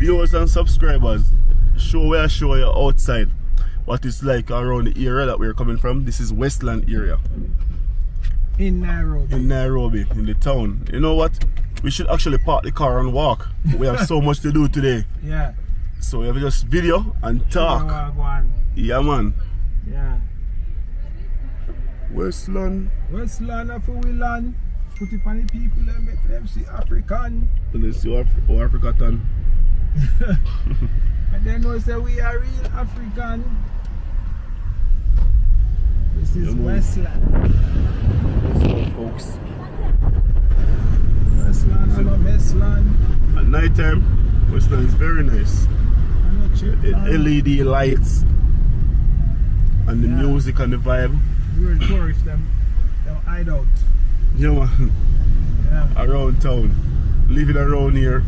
viewers and subscribers, I show you outside what it's like around the area that we're coming from. This is Westland area. In Nairobi. In Nairobi, in the town. You know what? We should actually park the car and walk. We have so much to do today. Yeah. So we have just video and talk. Yeah, man. Yeah. Westland. Westland of we land. Put it on the people and make them see African. And then see how Africa done. And then we say we are real African. This is Westland. Westland, folks. Westland and Westland. At night time, Westland is very nice. LED lights and the music and the vibe. We're tourists, them hide out. Yeah, man. Yeah. Around town. Living around here.